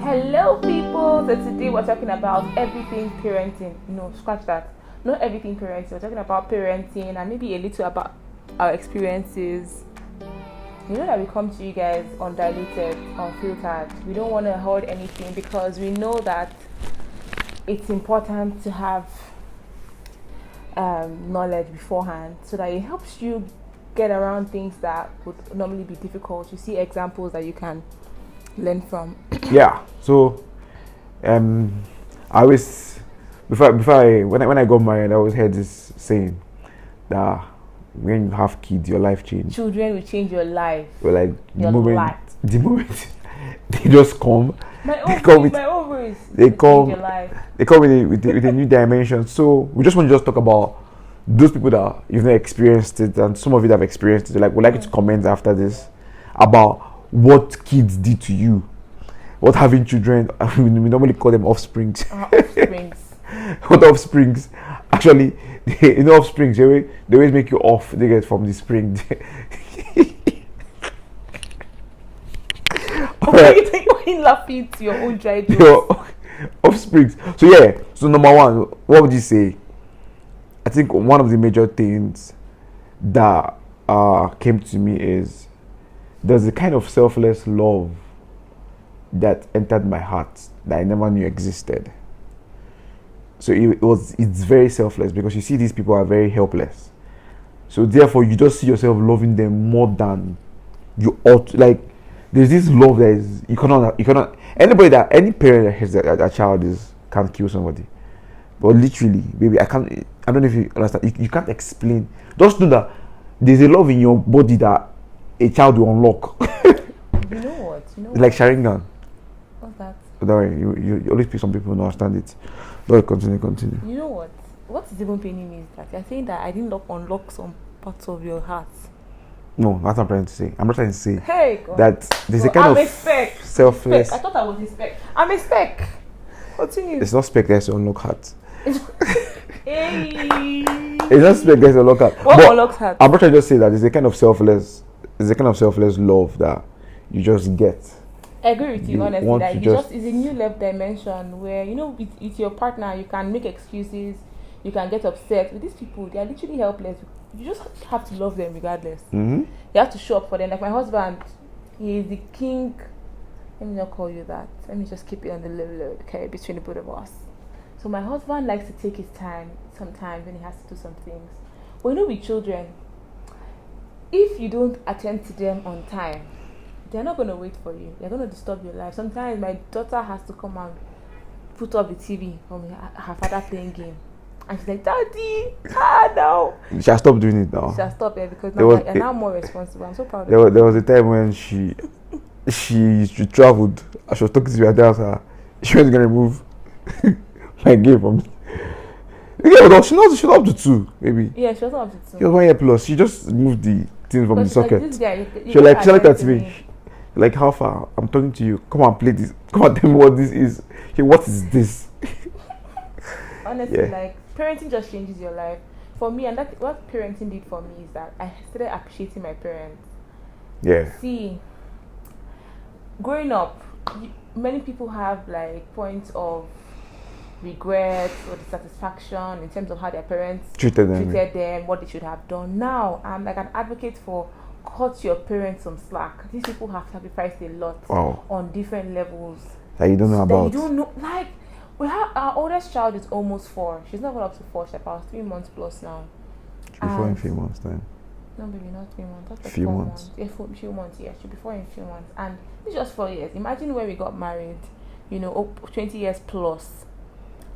Hello, people. So today we're talking about everything parenting. No, scratch that. Not everything parenting. We're talking about parenting and maybe a little about our experiences. You know that we come to you guys undiluted, unfiltered. We don't want to hold anything because we know that it's important to have knowledge beforehand so that it helps you get around things that would normally be difficult. You see examples that you can learn from. Yeah. So, I always when I got married, I always heard this saying that when you have kids, your life changes. Children will change your life. Or like your the moment they just come, my they come with a new dimension. So we just want to talk about those people that you've not experienced it, and some of you that have experienced it. Like, we'd like you to comment after this about what kids did to you, what having children. I mean, we normally call them offsprings. What offsprings? Actually, offsprings. They always make you off. They get from the spring. Why are you laughing to your own dry jokes? Your offsprings. So yeah. So number one, what would you say? I think one of the major things that came to me is there's a kind of selfless love that entered my heart that I never knew existed. So it's very selfless because you see these people are very helpless. So therefore you just see yourself loving them more than you ought. Like, there's this love that is you cannot any parent that has a child can't kill somebody. But literally, baby, I don't know if you understand. You can't explain. Just know that there's a love in your body that a child will unlock. You know what? It's like Sharingan. What's that? Don't worry, you always pick some people who don't understand it. But continue. You know what? What is even paining me is that you're saying that I didn't unlock some parts of your heart. No, that's what I'm trying to say. I'm not trying to say God. that there's a kind of selfless. I thought I was a speck. I'm a speck. Continue. It's not speck that's unlock heart. Hey. It's not speck that's unlock heart. What unlocks heart? I'm not trying to just say that there's a kind of selfless love that you just get. I agree with you honestly. That it's a new level dimension where with your partner you can make excuses, you can get upset. With these people, they are literally helpless. You just have to love them regardless. Mm-hmm. You have to show up for them. Like my husband, he is the king. Let me not call you that. Let me just keep it on the level, okay, between the both of us. So my husband likes to take his time sometimes when he has to do some things. But with children, if you don't attend to them on time, they're not going to wait for you. They're going to disturb your life. Sometimes my daughter has to come and put up the TV from her father playing game. And she's like, Daddy, no. She has stopped doing it now. She has stopped it because now I'm now more responsible. I'm so proud of her. There was a time when she traveled. She was talking to me at the house. She was going to remove my game from me. Yeah, she was up to 2, maybe. Yeah, she was up to 2. She was 1 year plus. She just moved the thing from the socket. Like, this guy, she looked at me. Like, how far? I'm talking to you. Come on, play this. Come on, tell me what this is. What is this? Honestly, like, parenting just changes your life. For me, and that's what parenting did for me is that I started appreciating my parents. Yeah. See, growing up, many people have like points of regret or dissatisfaction in terms of how their parents treated them, what they should have done. Now, I'm like an advocate for cut your parents some slack. These people have sacrificed a lot on different levels that you don't know about. You don't know, like. We have our oldest child is almost 4. She's not going up to 4. She's about 3 months plus now. She'll be 4 in 3 months time. No, baby, not 3 months. That's like few 4 months. months. Yeah, few months. Yeah, she'll be 4 in few months. And it's just 4 years. Imagine when we got married. 20 years plus.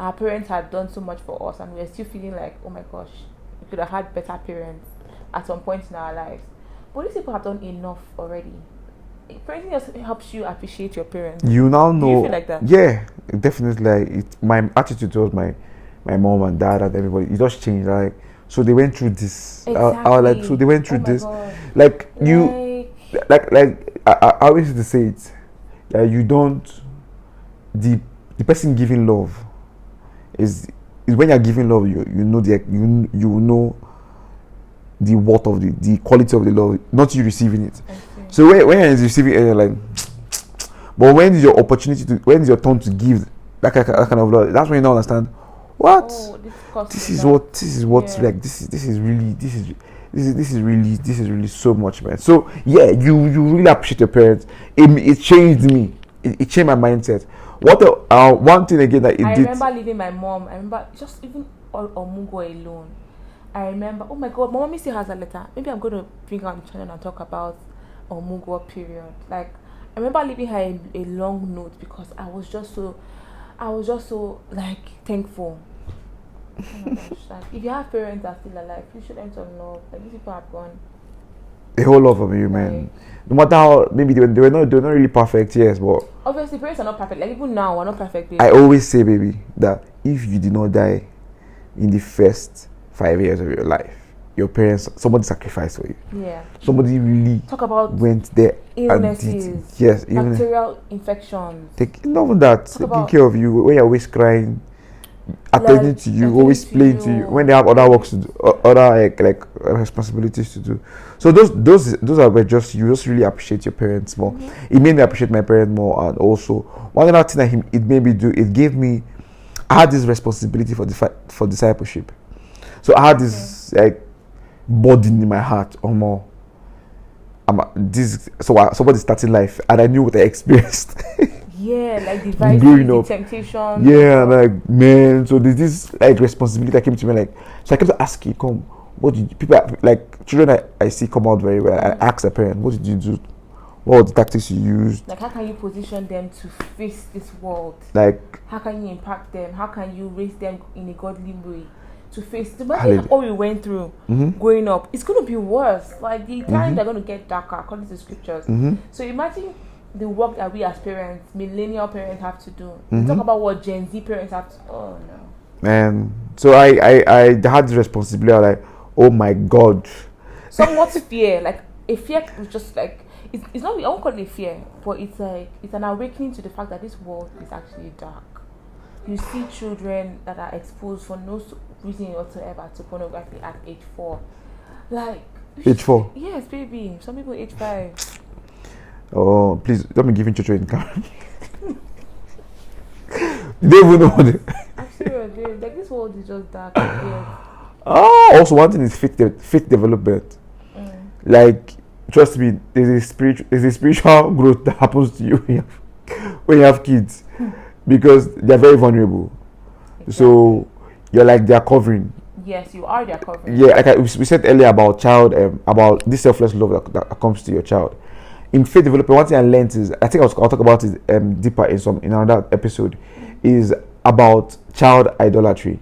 Our parents had done so much for us, and we're still feeling like, oh my gosh, we could have had better parents at some point in our lives. But these people have done enough already. Parenting just helps you appreciate your parents. You now know. Do you feel like that? Yeah, definitely. My attitude towards my mom and dad and everybody, it just changed. Like, so they went through this. Exactly. So they went through this. God. Like I always used to say it. That you don't. The person giving love is when you're giving love. You know the worth of the quality of the love, not you receiving it. So when you're receiving it, you're like, but when is your opportunity to, when is your turn to give that kind of love? That's when you don't understand. What? Oh, This is what's like. This is really so much, man. So yeah, you really appreciate your parents. It changed me. It changed my mindset. What one thing again that it did. I remember leaving my mom. I remember just even Omugo alone. I remember. Oh my God, my mommy still has a letter. Maybe I'm going to bring her on the channel and talk about Omugo period. Like I remember leaving her a long note because I was just so like thankful. Oh my gosh, like, if you have parents that are still alive, you should them some love. Like these people have gone. A whole lot of you, man. No matter how maybe they were not really perfect, yes, but obviously parents are not perfect. Like even now, we're not perfect. Baby. I always say, baby, that if you did not die in the first 5 years of your life, your parents, somebody sacrificed for you. Yeah. Somebody really talk about went there illnesses. and did, yes, bacterial infections. Not even that. Taking care of you when you're always crying. Attending to you, always playing to you when they have other works to do, other like responsibilities to do. So those are just, you just really appreciate your parents more. It made me appreciate my parents more, and also one other thing that it made me do, it gave me, I had this responsibility for discipleship. So I had this like burden in my heart, or more. Somebody starting life, and I knew what I experienced. Yeah, like the temptation. Yeah, like man. So there's this like responsibility that came to me, like, so I kept asking, come, what did you, people like children I see come out very well. I ask a parent, what did you do? What were the tactics you used? Like how can you position them to face this world? Like how can you impact them? How can you raise them in a godly way to face? Imagine all we went through growing up. It's going to be worse. Like the times are going to get darker according to scriptures. So imagine the work that we as parents, millennial parents, have to do. Talk about what Gen Z parents have to. Oh no. And so I had this responsibility. I was like, oh my God. Somewhat fear, like a fear, just like it's not. I won't call it a fear, but it's like it's an awakening to the fact that this world is actually dark. You see children that are exposed for no reason whatsoever to pornography at age 4. Like age 4? Yes, baby. Some people age 5. Oh, please don't be giving children in camera. They even know what I'm serious, babe. Like this world is just dark. Also one thing is faith development. Like, trust me, there's a spiritual growth that happens to you when you have kids, because they're very vulnerable. Exactly. So you're like their covering. Yes, you are their covering. Yeah, like we said earlier about about this selfless love that comes to your child. In faith development, one thing I learned is, I think I'll talk about it deeper in another episode, is about child idolatry.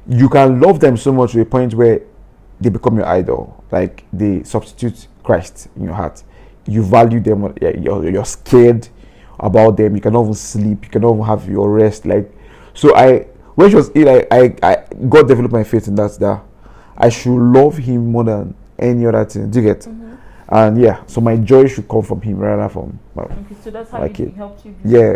You can love them so much to a point where they become your idol, like they substitute Christ in your heart. You value them, you're scared about them, you cannot even sleep, you cannot even have your rest. Like, so when she was ill, I God developed my faith in that I should love him more than any other thing. Do you get? And yeah, so my joy should come from him rather than from so that's how he helped you. Yeah.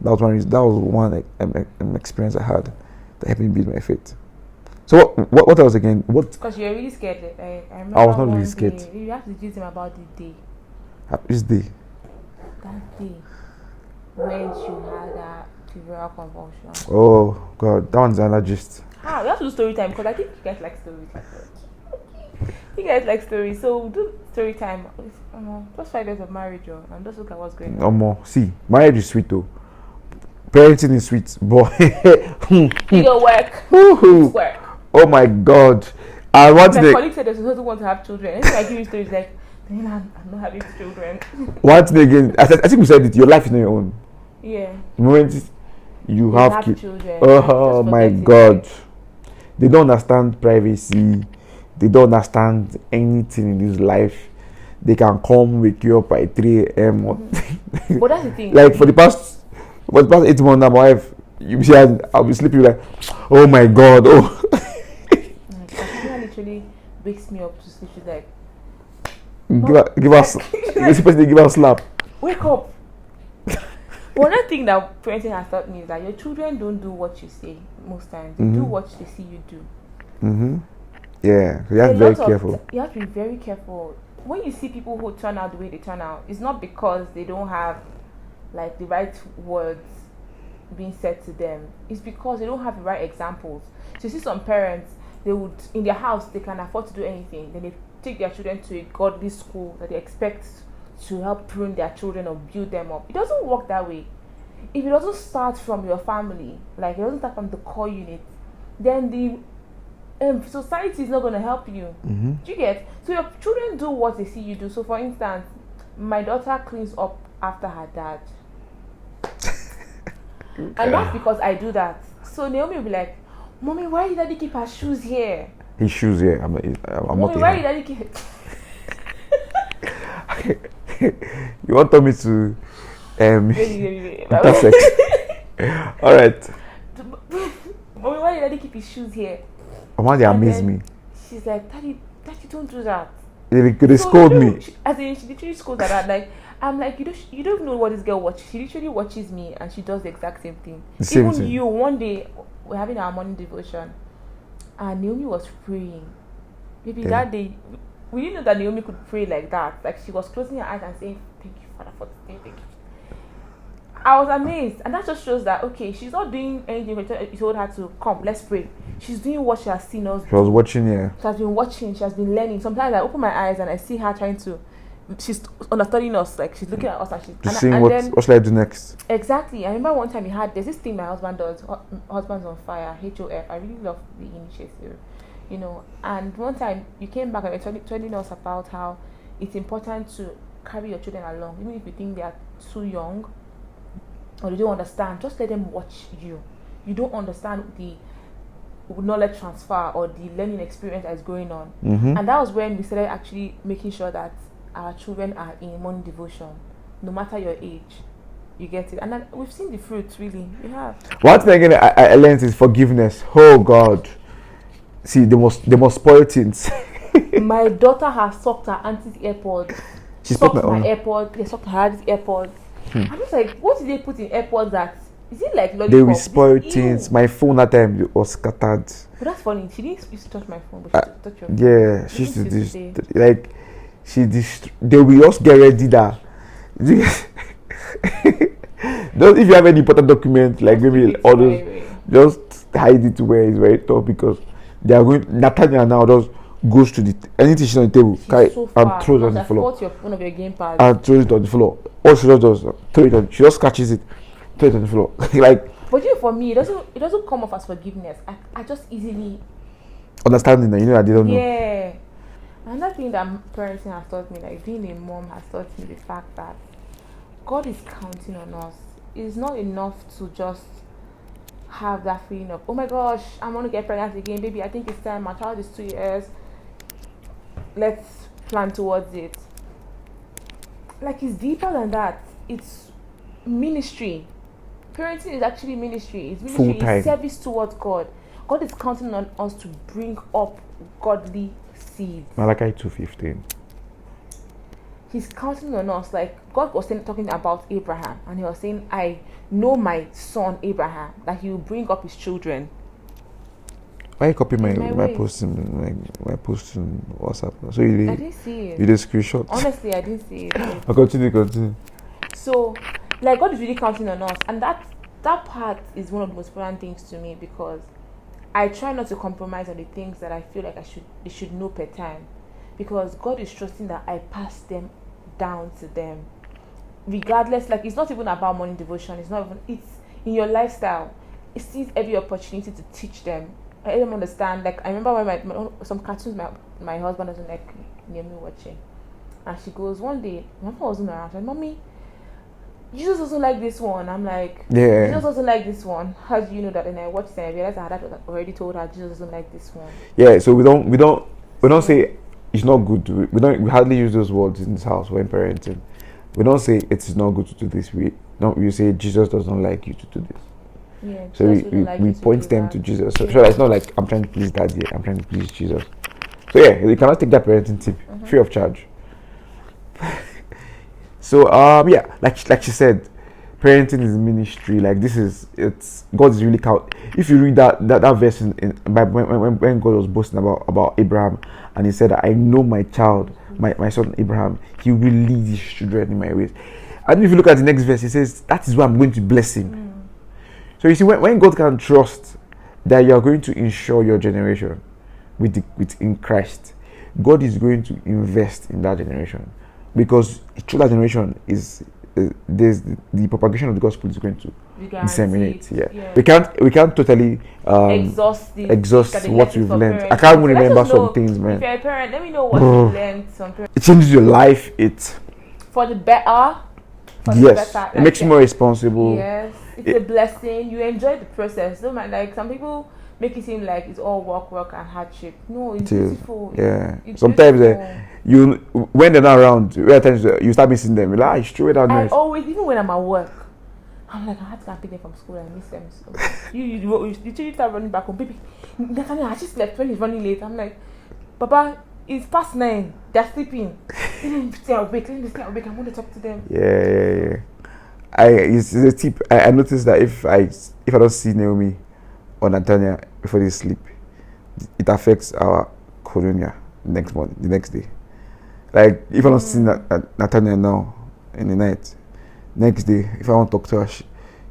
That was one reason. That was one an experience I had that helped me build my faith. So what else again? What? Because you're really scared. I remember I was not really scared. You have to teach him about the day. Which day? That day when you had that febrile convulsion. Oh God, that one's another gist. We have to do story time, because I think you guys like stories. You guys like stories, so we'll do story time. Just 5 years of marriage, and just look at what's going on. See, marriage is sweet though. Parenting is sweet, boy. You go work. Work. Oh my God! I want my colleague said there's who want to have children. Anytime I give you stories like, I'm not having children. One thing again, I think we said it. Your life is not your own. Yeah. The moment you have children. Oh my God! They don't understand privacy. They don't understand anything in this life. They can come wake you up by 3 a.m. But that's the thing. Like for the past 8 months, my wife, you see, I'll be sleeping like, oh my God, oh. She literally wakes me up to sleep. She's like, give us a slap. Wake up. One other thing that parenting has taught me is that your children don't do what you say most times. They do what they see you do. Yeah, so you have to be very careful. You have to be very careful. when you see people who turn out the way they turn out, it's not because they don't have like the right words being said to them. It's because they don't have the right examples. So you see some parents, they would in their house they can afford to do anything. Then they take their children to a godly school that they expect to help prune their children or build them up. It doesn't work that way. If it doesn't start from your family, like it doesn't start from the core unit, then the society is not going to help you. Do you get? So your children do what they see you do. So for instance, my daughter cleans up after her dad. And that's because I do that. So Naomi will be like, Mommy, why did Daddy keep her shoes here? His shoes here. I'm Mommy, why did Daddy keep You want me to Baby. Alright. Mommy, why did Daddy keep his shoes here? Why they amaze me? She's like, Daddy, don't do that. They could scold me. She literally scolds at that. Like, I'm like, you don't know what this girl watches. She literally watches me and she does the exact same thing. Same thing. You, one day, we're having our morning devotion and Naomi was praying. Maybe that day, we didn't know that Naomi could pray like that. Like, she was closing her eyes and saying, thank you, Father, for today, thank you. I was amazed, and that just shows that okay, she's not doing anything. You told her to come, let's pray. She's doing what she has seen us. She was watching, yeah. She has been watching. She has been learning. Sometimes I open my eyes and I see her trying to. She's understanding us, like she's looking at us and she's seeing what should I do next. Exactly. I remember one time there's this thing my husband does. Husbands on Fire, HOF. I really love the initiative, you know. And one time you came back and were telling us about how it's important to carry your children along, even if you think they are too young or they don't understand. Just let them watch you. You don't understand the knowledge transfer or the learning experience that is going on. And that was when we started actually making sure that our children are in morning devotion, no matter your age. You get it? And then we've seen the fruits, really. We have. One thing again I learned is forgiveness. Oh God. See, they must spoil things. My daughter has sucked her auntie's AirPods. She sucked my AirPods. They sucked her auntie's AirPods. I'm just like, what did they put in AirPods that? Is it like lollipop? They will spoil things. My phone that time was scattered. But that's funny. She didn't used to touch my phone, but she touched your phone. Yeah, she used to do like they will just get ready that if you have any important document, like maybe all those, just hide it where it's very tough, because they are going. Nathaniel now just goes to anything she's on the table, carry so and throws it on the floor. One of your gamepad. And throws it on the floor. All she just does, throw it on. She just catches it, throw it on the floor. Like. But you know, for me, it doesn't come off as forgiveness. I just easily understanding that, you know, that they don't know. Yeah. Another thing that parenting has taught me, like being a mom, has taught me the fact that God is counting on us. It's not enough to just have that feeling of, oh my gosh, I'm going to get pregnant again, baby. I think it's time. My child is 2 years. Let's plan towards it. Like, it's deeper than that. It's ministry. Parenting is actually ministry. It's ministry. It's service towards God. God is counting on us to bring up godly seeds. Malachi 2:15. He's counting on us. Like God was talking about Abraham, and he was saying, I know my son Abraham, that he will bring up his children. Why you copy my post in my post in WhatsApp? So I didn't see it. You did screenshot. Honestly, I didn't see it. I'll continue. So, like, God is really counting on us, and that part is one of the most important things to me, because I try not to compromise on the things that I feel like they should know per time, because God is trusting that I pass them down to them, regardless. Like, it's not even about morning devotion. It's in your lifestyle. It sees every opportunity to teach them. I let them understand. Like, I remember when some cartoons my husband doesn't like near me watching, and she goes one day, my mom wasn't around. She said, Mommy, Jesus doesn't like this one. I'm like, yeah. Jesus doesn't like this one. How do you know that? And I watched it and I realized I had already told her Jesus doesn't like this one. Yeah, so we don't say it's not good. We hardly use those words in this house when parenting. We don't say it is not good to do this. We say Jesus doesn't like you to do this. Yeah. So we point them to Jesus. So it's not like I'm trying to please Daddy. I'm trying to please Jesus. So yeah, you cannot take that parenting tip free of charge. So yeah, like she said, parenting is ministry. Like it's God is really count. If you read that verse when God was boasting about Abraham, and he said, I know my child my son Abraham, he will lead his children in my ways. And if you look at the next verse, he says, that is why I'm going to bless him. So you see, when God can trust that you are going to ensure your generation in Christ, God is going to invest in that generation, because through that generation is there's the propagation of the gospel is going to disseminate. Yeah. We can't totally exhaust what we've learned. I can't even remember some things, man. If you're a parent, let me know what you learned. It changes your life. For the better. Yes, it makes you more responsible. Yes, it's a blessing. You enjoy the process. Don't mind, like some people make it seem like it's all work and hardship. No, it's beautiful. Yeah. It's sometimes beautiful. When they're not around, you start missing them. You're like, it's true that nice. I always, even when I'm at work, I'm like, I had to go and pick them from school. I miss them so much. You start running back home. Baby, Nathaniel, I just slept when he's running late. I'm like, Papa, it's past 9. They're sleeping. Let me stay awake. I want to talk to them. Yeah. It's a tip. I noticed that if I don't see Naomi or Nathaniel before they sleep, it affects our colonia the next day. Like if I don't see Nathaniel now in the night, next day if I want to talk to her,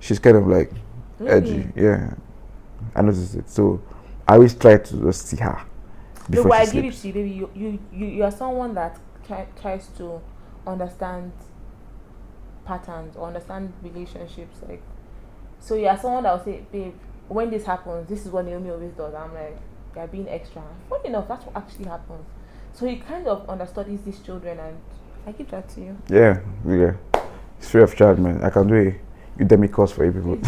she's kind of like edgy. Yeah, I noticed it. So I always try to just see her before she sleeps. I give it to you, baby. You are someone that tries to understand patterns or understand relationships. Like, so you are someone that will say, babe, when this happens, this is what Naomi always does. I'm like, they're being extra. Funny enough, that's what actually happens. So he kind of understudies these children, and I give that to you. Yeah. It's free of charge, man. I can do a Udemy course for you people.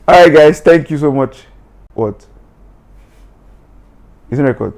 Alright guys, thank you so much. What? Isn't it record?